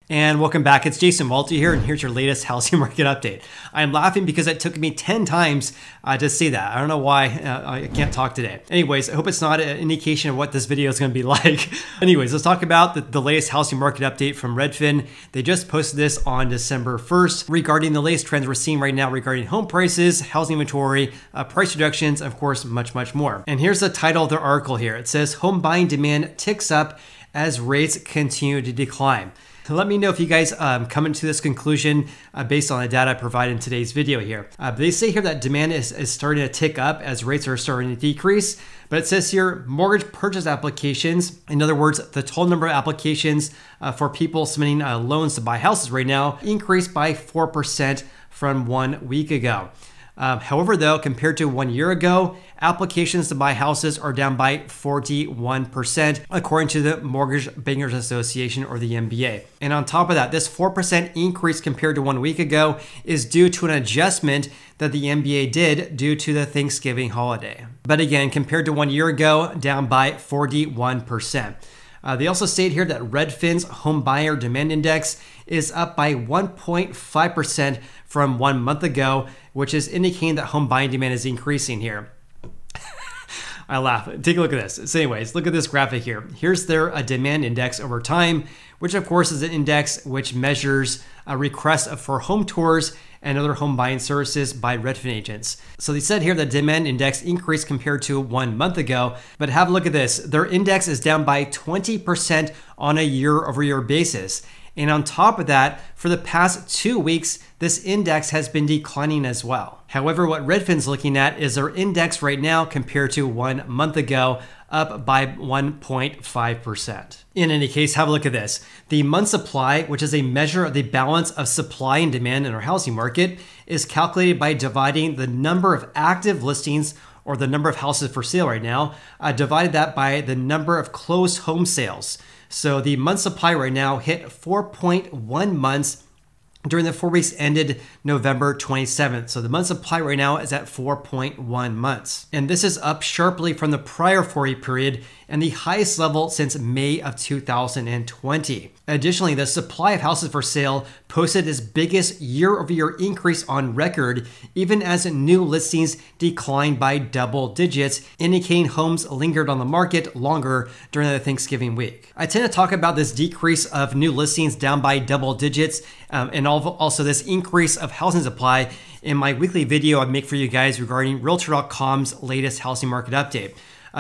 And welcome back. It's Jason Walter here, and here's your latest housing market update. I'm laughing because it took me 10 times to say that. I don't know why I can't talk today. Anyways, I hope it's not an indication of what this video is going to be like. Anyways, let's talk about the latest housing market update from Redfin. They just posted this on December 1st regarding the latest trends we're seeing right now regarding home prices, housing inventory, price reductions, and of course, much more. And here's the title of their article here. It says, "Home buying demand ticks up as rates continue to decline." Let me know if you guys come into this conclusion based on the data I provided in today's video here. They say here that demand is starting to tick up as rates are starting to decrease, but it says here mortgage purchase applications, in other words, the total number of applications for people submitting loans to buy houses right now increased by 4% from 1 week ago. However, though, compared to 1 year ago, applications to buy houses are down by 41%, according to the Mortgage Bankers Association, or the MBA. And on top of that, this 4% increase compared to 1 week ago is due to an adjustment that the MBA did due to the Thanksgiving holiday. But again, compared to 1 year ago, down by 41%. They also state here that Redfin's home buyer demand index is up by 1.5% from 1 month ago, which is indicating that home buying demand is increasing here. I laugh. Take a look at this. So anyways, look at this graphic here. Here's their demand index over time, which of course is an index which measures requests for home tours and other home buying services by Redfin agents. So they said here that demand index increased compared to 1 month ago, but have a look at this. Their index is down by 20% on a year-over-year basis. And on top of that, for the past 2 weeks, this index has been declining as well. However, what Redfin's looking at is their index right now compared to 1 month ago, up by 1.5%. In any case, have a look at this. The month supply, which is a measure of the balance of supply and demand in our housing market, is calculated by dividing the number of active listings, or the number of houses for sale right now, divided that by the number of closed home sales. So the month supply right now hit 4.1 months during the 4 weeks ended November 27th. So the month supply right now is at 4.1 months. And this is up sharply from the prior 4-week period and the highest level since May of 2020. Additionally, the supply of houses for sale posted its biggest year-over-year increase on record, even as new listings declined by double digits, indicating homes lingered on the market longer during the Thanksgiving week. I tend to talk about this decrease of new listings down by double digits and also this increase of housing supply in my weekly video I make for you guys regarding Realtor.com's latest housing market update.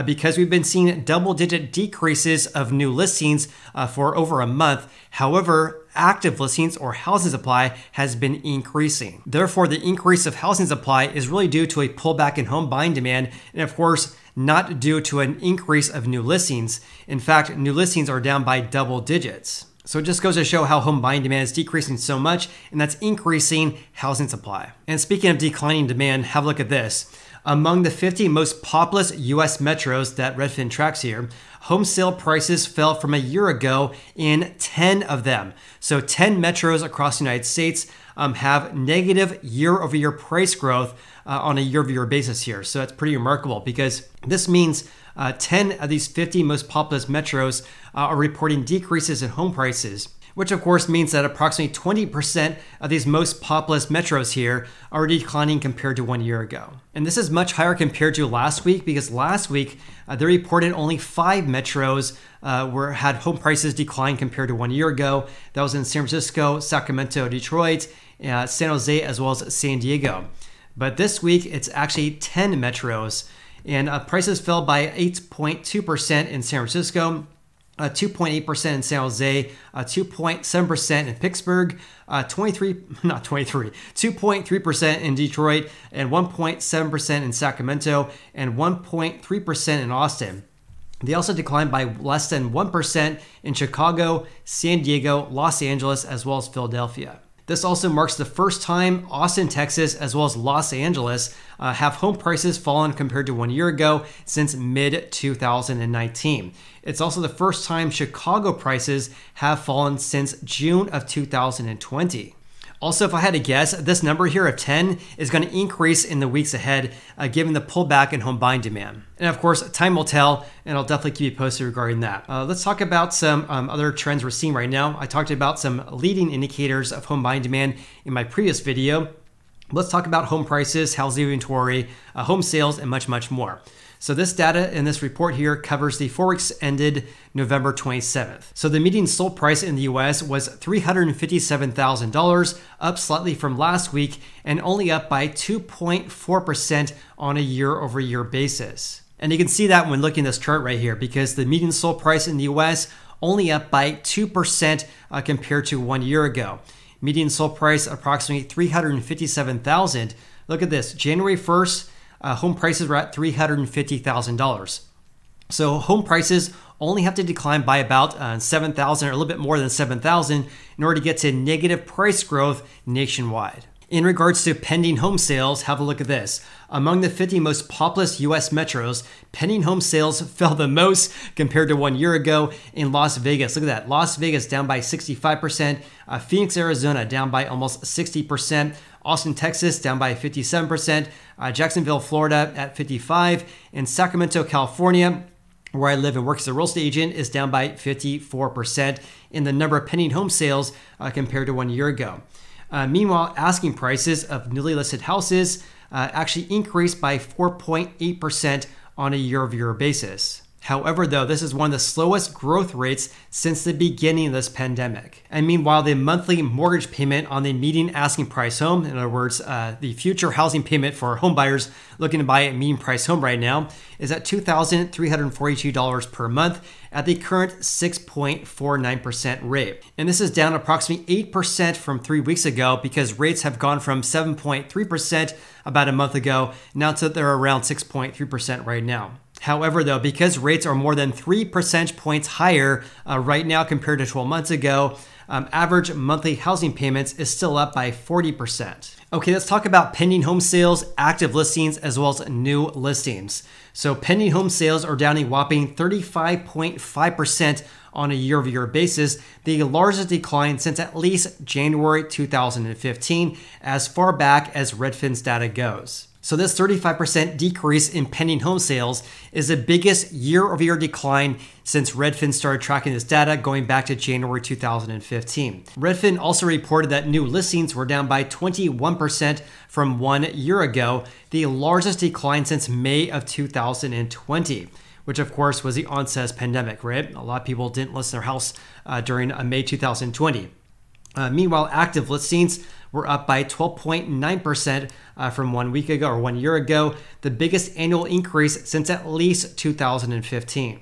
Because we've been seeing double-digit decreases of new listings for over a month. However, active listings or housing supply has been increasing. Therefore, the increase of housing supply is really due to a pullback in home buying demand, and of course, not due to an increase of new listings. In fact, new listings are down by double digits. So it just goes to show how home buying demand is decreasing so much, and that's increasing housing supply. And speaking of declining demand, have a look at this. Among the 50 most populous US metros that Redfin tracks here, home sale prices fell from a year ago in 10 of them. So 10 metros across the United States have negative year-over-year price growth on a year-over-year basis here. So that's pretty remarkable because this means 10 of these 50 most populous metros are reporting decreases in home prices, which of course means that approximately 20% of these most populous metros here are declining compared to 1 year ago. And this is much higher compared to last week because last week they reported only 5 metros had home prices decline compared to 1 year ago. That was in San Francisco, Sacramento, Detroit, San Jose, as well as San Diego. But this week it's actually 10 metros, and prices fell by 8.2% in San Francisco, 2.8% in San Jose, 2.7% in Pittsburgh, 2.3% in Detroit, and 1.7% in Sacramento, and 1.3% in Austin. They also declined by less than 1% in Chicago, San Diego, Los Angeles, as well as Philadelphia. This also marks the first time Austin, Texas, as well as Los Angeles have home prices fallen compared to 1 year ago since mid-2019. It's also the first time Chicago prices have fallen since June of 2020. Also, if I had to guess, this number here of 10 is going to increase in the weeks ahead, given the pullback in home buying demand. And of course, time will tell, and I'll definitely keep you posted regarding that. Let's talk about some other trends we're seeing right now. I talked about some leading indicators of home buying demand in my previous video. Let's talk about home prices, housing inventory, home sales, and much, much more. So this data in this report here covers the 4 weeks ended November 27th. So the median sold price in the US was $357,000, up slightly from last week and only up by 2.4% on a year-over-year basis. And you can see that when looking at this chart right here, because the median sold price in the US only up by 2% compared to 1 year ago. Median sold price approximately $357,000. Look at this, January 1st, home prices were at $350,000. So home prices only have to decline by about $7,000 or a little bit more than $7,000 in order to get to negative price growth nationwide. In regards to pending home sales, have a look at this. Among the 50 most populous US metros, pending home sales fell the most compared to 1 year ago in Las Vegas. Look at that. Las Vegas down by 65%, Phoenix, Arizona down by almost 60%, Austin, Texas down by 57%, Jacksonville, Florida at 55%, and Sacramento, California, where I live and work as a real estate agent, is down by 54% in the number of pending home sales compared to 1 year ago. Meanwhile, asking prices of newly listed houses actually increased by 4.8% on a year-over-year basis. However, though, this is one of the slowest growth rates since the beginning of this pandemic. And meanwhile, the monthly mortgage payment on the median asking price home, in other words, the future housing payment for home buyers looking to buy a median price home right now, is at $2,342 per month at the current 6.49% rate. And this is down approximately 8% from 3 weeks ago because rates have gone from 7.3% about a month ago now to they're around 6.3% right now. However, though, because rates are more than 3 percentage points higher right now compared to 12 months ago, average monthly housing payments is still up by 40%. Okay, let's talk about pending home sales, active listings, as well as new listings. So pending home sales are down a whopping 35.5% on a year-over-year basis, the largest decline since at least January 2015, as far back as Redfin's data goes. So this 35% decrease in pending home sales is the biggest year-over-year decline since Redfin started tracking this data going back to January 2015. Redfin also reported that new listings were down by 21% from 1 year ago, the largest decline since May of 2020. Which of course was the onset of the pandemic, right? A lot of people didn't list their house during May 2020. Meanwhile, active listings were up by 12.9% from 1 week ago or 1 year ago, the biggest annual increase since at least 2015.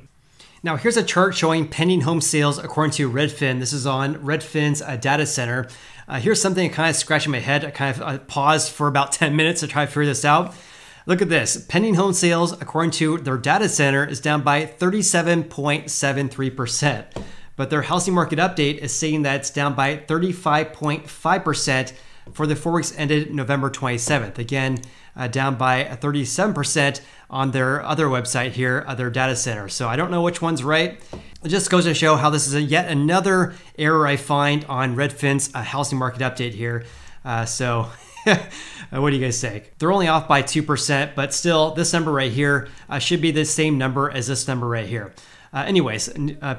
Now here's a chart showing pending home sales according to Redfin. This is on Redfin's data center. Here's something kind of scratching my head. I kind of paused for about 10 minutes to try to figure this out. Look at this. Pending home sales, according to their data center, is down by 37.73%. But their housing market update is saying that it's down by 35.5% for the 4 weeks ended November 27th. Again, down by 37% on their other website here, their data center. So I don't know which one's right. It just goes to show how this is yet another error I find on Redfin's housing market update here. What do you guys say? They're only off by 2%, but still this number right here should be the same number as this number right here. Anyways,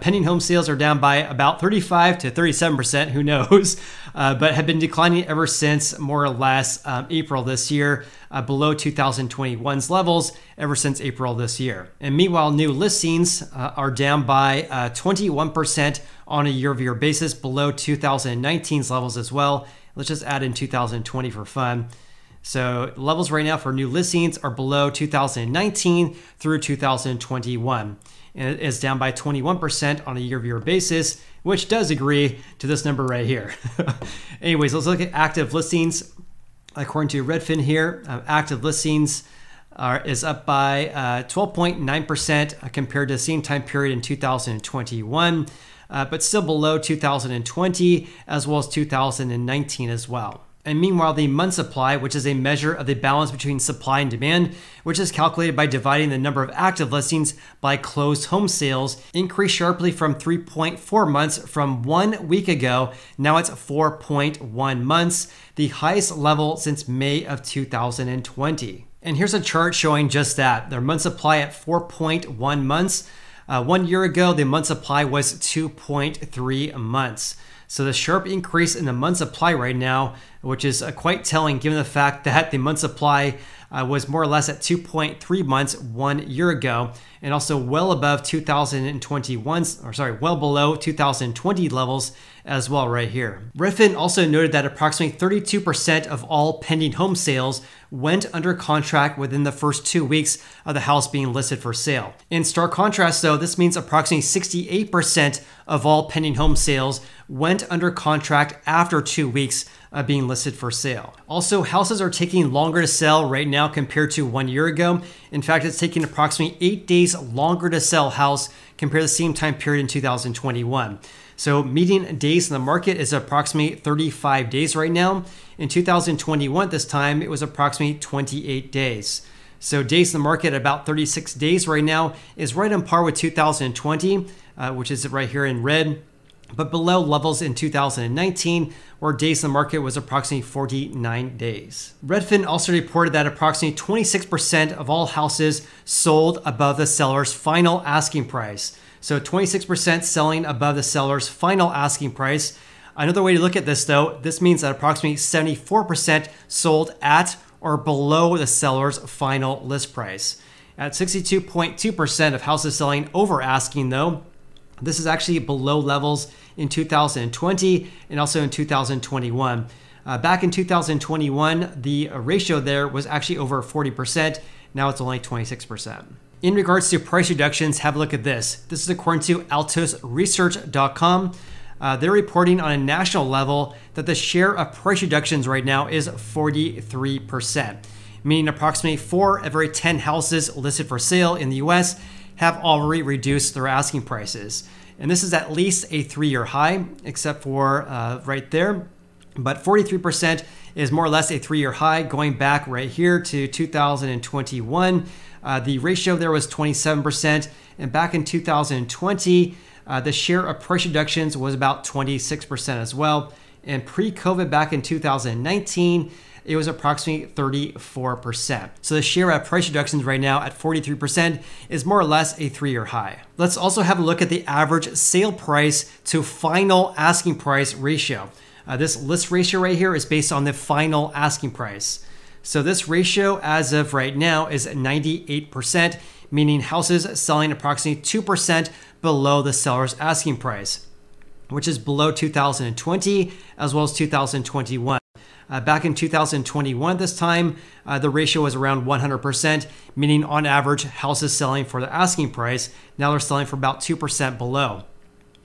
pending home sales are down by about 35 to 37%, who knows, but have been declining ever since more or less April this year, below 2021's levels ever since April this year. And meanwhile, new listings are down by 21% on a year-over-year basis, below 2019's levels as well. Let's just add in 2020 for fun. So levels right now for new listings are below 2019 through 2021. And it is down by 21% on a year-over-year basis, which does agree to this number right here. Anyways, let's look at active listings. According to Redfin here, active listings is up by 12.9% compared to the same time period in 2021, but still below 2020 as well as 2019 as well. And meanwhile, the month supply, which is a measure of the balance between supply and demand, which is calculated by dividing the number of active listings by closed home sales, increased sharply from 3.4 months from 1 week ago. Now it's 4.1 months, the highest level since May of 2020. And here's a chart showing just that. Their month supply at 4.1 months. 1 year ago, the month supply was 2.3 months. So the sharp increase in the month supply right now, which is quite telling given the fact that the month supply was more or less at 2.3 months 1 year ago, and also well above well below 2020 levels as well right here. Redfin also noted that approximately 32% of all pending home sales went under contract within the first 2 weeks of the house being listed for sale. In stark contrast though, this means approximately 68% of all pending home sales went under contract after 2 weeks of being listed for sale. Also, houses are taking longer to sell right now compared to 1 year ago. In fact, it's taking approximately 8 days longer to sell a house compared to the same time period in 2021. So median days in the market is approximately 35 days right now. In 2021 at this time, it was approximately 28 days. So days in the market at about 36 days right now is right on par with 2020, which is right here in red, but below levels in 2019, where days in the market was approximately 49 days. Redfin also reported that approximately 26% of all houses sold above the seller's final asking price. So 26% selling above the seller's final asking price. Another way to look at this though, this means that approximately 74% sold at or below the seller's final list price. At 62.2% of houses selling over asking though, this is actually below levels in 2020 and also in 2021. Back in 2021, the ratio there was actually over 40%. Now it's only 26%. In regards to price reductions, have a look at this. This is according to altosresearch.com. They're reporting on a national level that the share of price reductions right now is 43%, meaning approximately 4 of every 10 houses listed for sale in the US have already reduced their asking prices. And this is at least a 3-year high, except for right there. But 43% is more or less a 3-year high going back right here to 2021. The ratio there was 27%. And back in 2020, the share of price reductions was about 26% as well. And pre-COVID back in 2019, it was approximately 34%. So the share of price reductions right now at 43% is more or less a 3-year high. Let's also have a look at the average sale price to final asking price ratio. This list ratio right here is based on the final asking price. So this ratio as of right now is 98%, meaning houses selling approximately 2% below the seller's asking price, which is below 2020 as well as 2021. Back in 2021, this time, the ratio was around 100%, meaning on average, houses selling for the asking price. Now they're selling for about 2% below.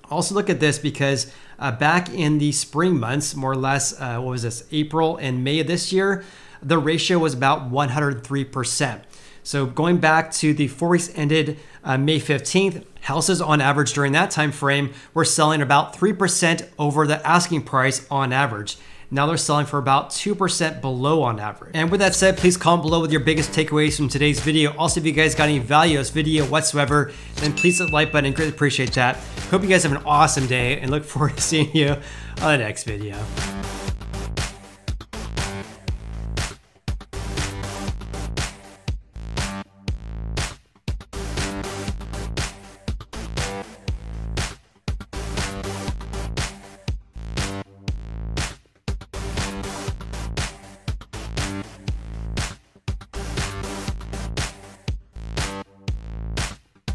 Also look at this because back in the spring months, more or less, what was this, April and May of this year, the ratio was about 103%. So going back to the 4 weeks ended May 15th, houses on average during that time frame were selling about 3% over the asking price on average. Now they're selling for about 2% below on average. And with that said, please comment below with your biggest takeaways from today's video. Also, if you guys got any value of this video whatsoever, then please hit the like button and greatly appreciate that. Hope you guys have an awesome day and look forward to seeing you on the next video.